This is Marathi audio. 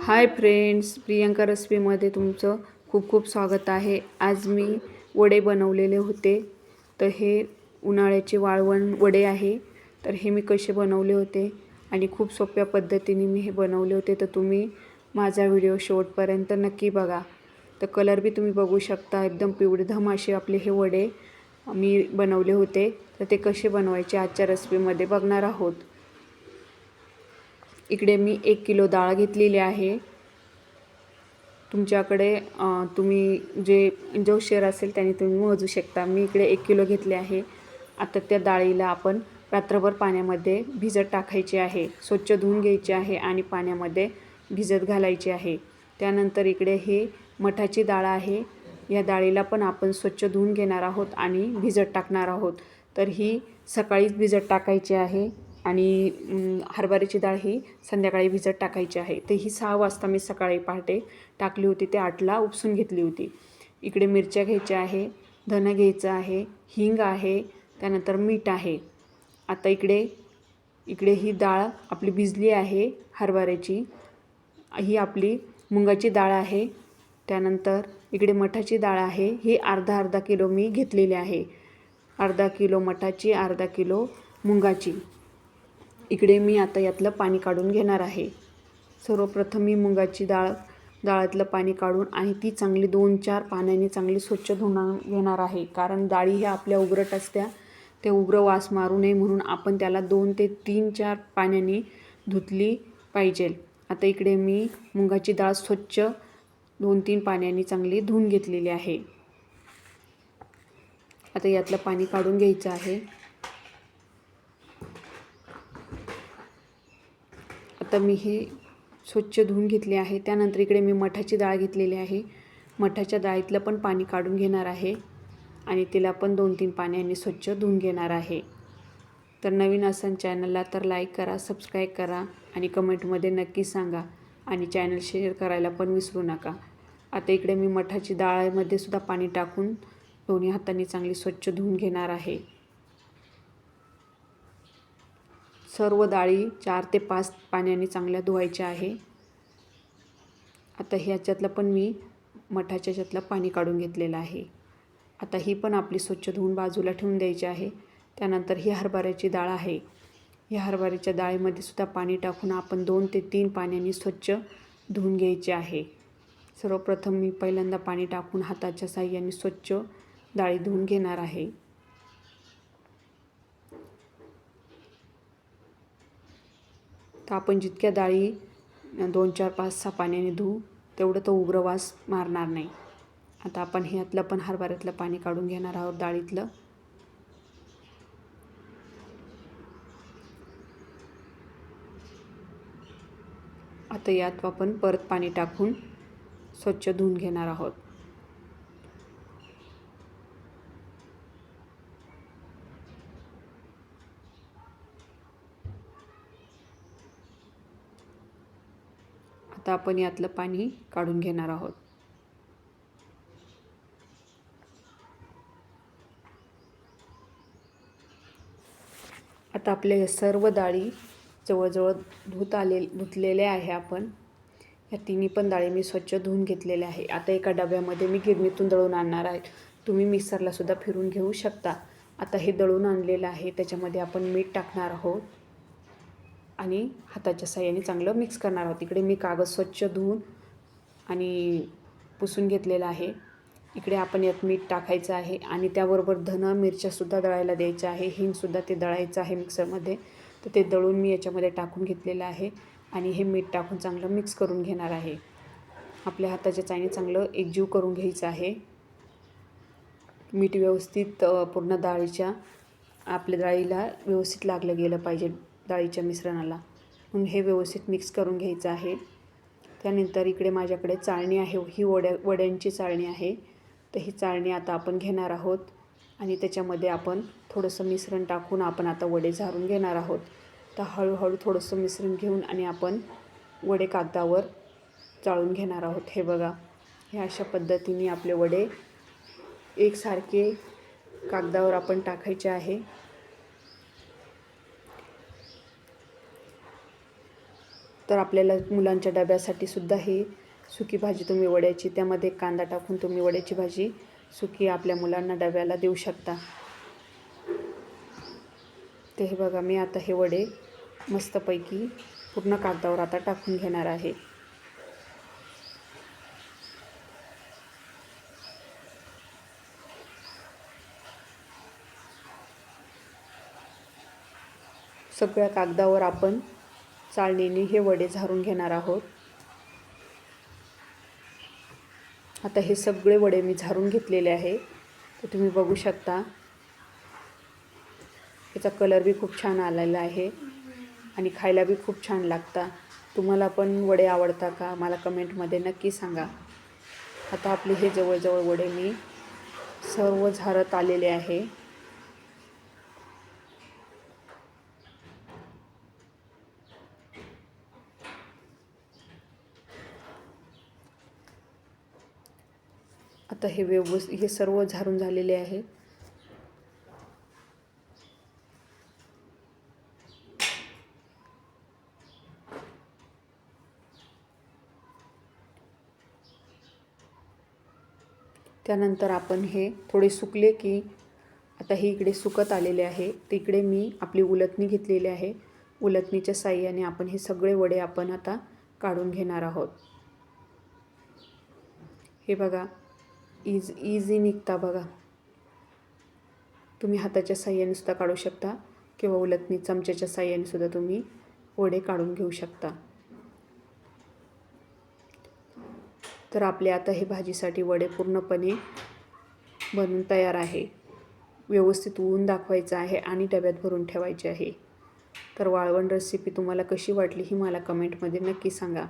हाय फ्रेंड्स, प्रियंका रेसिपीमध्ये तुमचं खूप खूप स्वागत आहे। आज मी वडे बनवलेले होते। तर हे उन्हाळ्याचे वाळवण वडे आहे। तर हे मी कसे बनवले होते आणि खूप सोप्या पद्धतीने मी हे बनवले होते। तर तुम्ही माझा व्हिडिओ शेवटपर्यंत नक्की बघा। तर कलर बी तुम्ही बघू शकता, एकदम पिवळधम असे आपले हे वडे मी बनवले होते। तर ते कसे बनवायचे आजच्या रेसिपीमध्ये बघणार आहोत। इकडे मी 1 किलो डाळ घेतलेली आहे। तुमच्याकडे तुम्ही जो शेर असेल त्याने तुम्ही मोजू शकता। मी इकडे 1 किलो घेतले आहे। आता त्या डाळीला आपण रात्रभर पाण्यामध्ये भिजत टाकायचे आहे। स्वच्छ धुवून घ्यायचे आहे आणि पाण्यामध्ये भिजत घालायचे आहे। त्यानंतर इकडे ही मठाची डाळ आहे। या डाळीला पण आपण स्वच्छ धुवून घेणार आहोत आणि भिजत टाकणार आहोत। तर ही सकाळीच भिजत टाकायची आहे आणि हरभऱ्याची डाळ ही संध्याकाळी भिजत टाकायची आहे। तर ही 6 वाजता मी सकाळी पहाटे टाकली होती, ते 8ला उपसून घेतली होती। इकडे मिरच्या घ्यायच्या आहे, धनं घ्यायचं आहे, हिंग आहे, त्यानंतर मीठ आहे। आता इकडे ही डाळ आपली भिजली आहे हरभऱ्याची। ही आपली मुगाची डाळ आहे। त्यानंतर इकडे मठाची डाळ आहे। ही अर्धा किलो मी घेतलेली आहे। अर्धा किलो मठाची, अर्धा किलो मुगाची। इकडे मी आता यातलं पाणी काढून घेणार आहे। सर्वप्रथम मी मुगाची डाळातलं पाणी काढून आणि ती चांगली 2-4 पाण्याने चांगली स्वच्छ धुवून घेणार आहे। कारण डाळी ह्या आपल्या उघरट असत्या, ते उग्र वास मारू नये म्हणून आपण त्याला 2 ते 3-4 पाण्याने धुतली पाहिजे। आता इकडे मी मुगाची डाळ स्वच्छ 2-3 पाण्याने चांगली धुवून घेतलेली आहे। आता यातलं पाणी काढून घ्यायचं आहे। आता मी हे स्वच्छ धुवून घेतले आहे। त्यानंतर इकडे मी मठाची डाळ घेतलेली आहे। मठाच्या डाळीतलं पण पाणी काढून घेणार आहे आणि तिला पण 2-3 पाण्याने स्वच्छ धुवून घेणार आहे। तर नवीन असाल चॅनलला तर लाईक करा, सबस्क्राईब करा आणि कमेंटमध्ये नक्की सांगा आणि चॅनल शेअर करायला पण विसरू नका। आता इकडे मी मठाची डाळीमध्ये सुद्धा पाणी टाकून दोन्ही हातांनी चांगली स्वच्छ धुवून घेणार आहे। सर्व डाळी 4 ते 5 पाण्याने चांगल्या धुवायच्या आहे। आता ह्याच्यातलं पण मी मठाच्या ह्याच्यातलं पाणी काढून घेतलेलं आहे। आता ही पण आपली स्वच्छ धुवून बाजूला ठेवून द्यायची आहे। त्यानंतर ही हरभऱ्याची डाळ आहे। या हरभऱ्याच्या डाळीमध्ये सुद्धा पाणी टाकून आपण 2 ते 3 पाण्याने स्वच्छ धुवून घ्यायचे आहे। सर्वप्रथम मी पहिल्यांदा पाणी टाकून हाताच्या साहाय्याने स्वच्छ डाळी धुवून घेणार आहे। तर आपण जितक्या डाळी 2-4, 5-6 पाण्याने धुवू तेवढं तो उग्रवास मारणार नाही। आता आपण ह्यातलं पण हरभऱ्यातलं पाणी काढून घेणार आहोत डाळीतलं। आता यात आपण परत पाणी टाकून स्वच्छ धुवून घेणार आहोत। आता आपण यातलं पाणी काढून घेणार आहोत। आता आपल्या या सर्व डाळी जवळजवळ धुतलेल्या आहे आपण। या तिन्ही पण डाळी मी स्वच्छ धुवून घेतलेल्या आहे। आता एका डब्यामध्ये मी गिरणीतून दळून आणणार आहे। तुम्ही मिक्सरला सुद्धा फिरून घेऊ शकता। आता हे दळून आणलेलं आहे, त्याच्यामध्ये आपण मीठ टाकणार आहोत आणि हाताच्या साहाय्याने चांगलं मिक्स करणार आहोत। इकडे मी कागद स्वच्छ धुवून आणि पुसून घेतलेला आहे। इकडे आपण यात मीठ टाकायचं आहे आणि त्याबरोबर धनं मिरच्यासुद्धा दळायला द्यायचं आहे, हिंगसुद्धा ते दळायचं आहे मिक्सरमध्ये। तर ते दळून मी याच्यामध्ये टाकून घेतलेलं आहे आणि हे मीठ टाकून चांगलं मिक्स करून घेणार आहे। आपल्या हाताच्या साहाय्याने चांगलं एकजीव करून घ्यायचं आहे। मीठ व्यवस्थित पूर्ण आपल्या डाळीला व्यवस्थित लागलं गेलं पाहिजे, डाळीच्या मिश्रणाला, म्हणून हे व्यवस्थित मिक्स करून घ्यायचं आहे। त्यानंतर इकडे माझ्याकडे चाळणी आहे, ही वड्यांची चाळणी आहे। तर ही चाळणी आता आपण घेणार आहोत आणि त्याच्यामध्ये आपण थोडंसं मिश्रण टाकून आपण आता वडे झारून घेणार आहोत। तर हळूहळू थोडंसं मिश्रण घेऊन आणि आपण वडे कागदावर चाळून घेणार आहोत। हे बघा, ह्या अशा पद्धतीने आपले वडे एकसारखे कागदावर आपण टाकायचे आहे। तर आपल्याला मुलांच्या डब्यासाठी सुद्धा ही सुकी भाजी तुम्ही वड्याची, त्यामध्ये कांदा टाकून तुम्ही वड्याची भाजी सुकी आपल्या मुलांना डब्याला देऊ शकता. ते हे बघा, मी आता हे वडे मस्तपैकी पूर्ण कागदावर आता टाकून घेणार आहे. सगळ्या कागदावर आपण चाळणीने हे वडे झारून घेणार आहोत. आता हे सगळे वडे मी झारून घेतलेले आहे. तर तुम्ही बघू शकता याचा कलर बी खूप छान आलेला आहे आणि खायला बी खूप छान लागतात. तुम्हाला पण वडे आवडता का मला कमेंटमध्ये नक्की सांगा. आता आपले हे जवळजवळ वडे मी सर्व झारत आलेले आहे. आता हे सर्व झारून झालेले आहे. त्यानंतर आपण हे थोडे सुकले की आता हे इकडे सुकत आलेले आहे. तिकडे मी आपली उलथणी घेतलेली आहे. उलथणीच्या साहाय्याने आपण हे सगळे वडे आपण आता काढून घेणार आहोत. हे बघा, इझी निघता बघा. तुम्ही हाताच्या साहाय्याने सुद्धा काढू शकता किंवा उलथणी चमच्याच्या साहाय्याने सुद्धा तुम्ही वडे काढून घेऊ शकता. तर आपले आता हे भाजीसाठी वडे पूर्णपणे बनून तयार आहे. व्यवस्थित ऊन दाखवायचं आहे आणि डब्यात भरून ठेवायचे आहे. तर वाळवण रेसिपी तुम्हाला कशी वाटली ही मला कमेंटमध्ये नक्की सांगा.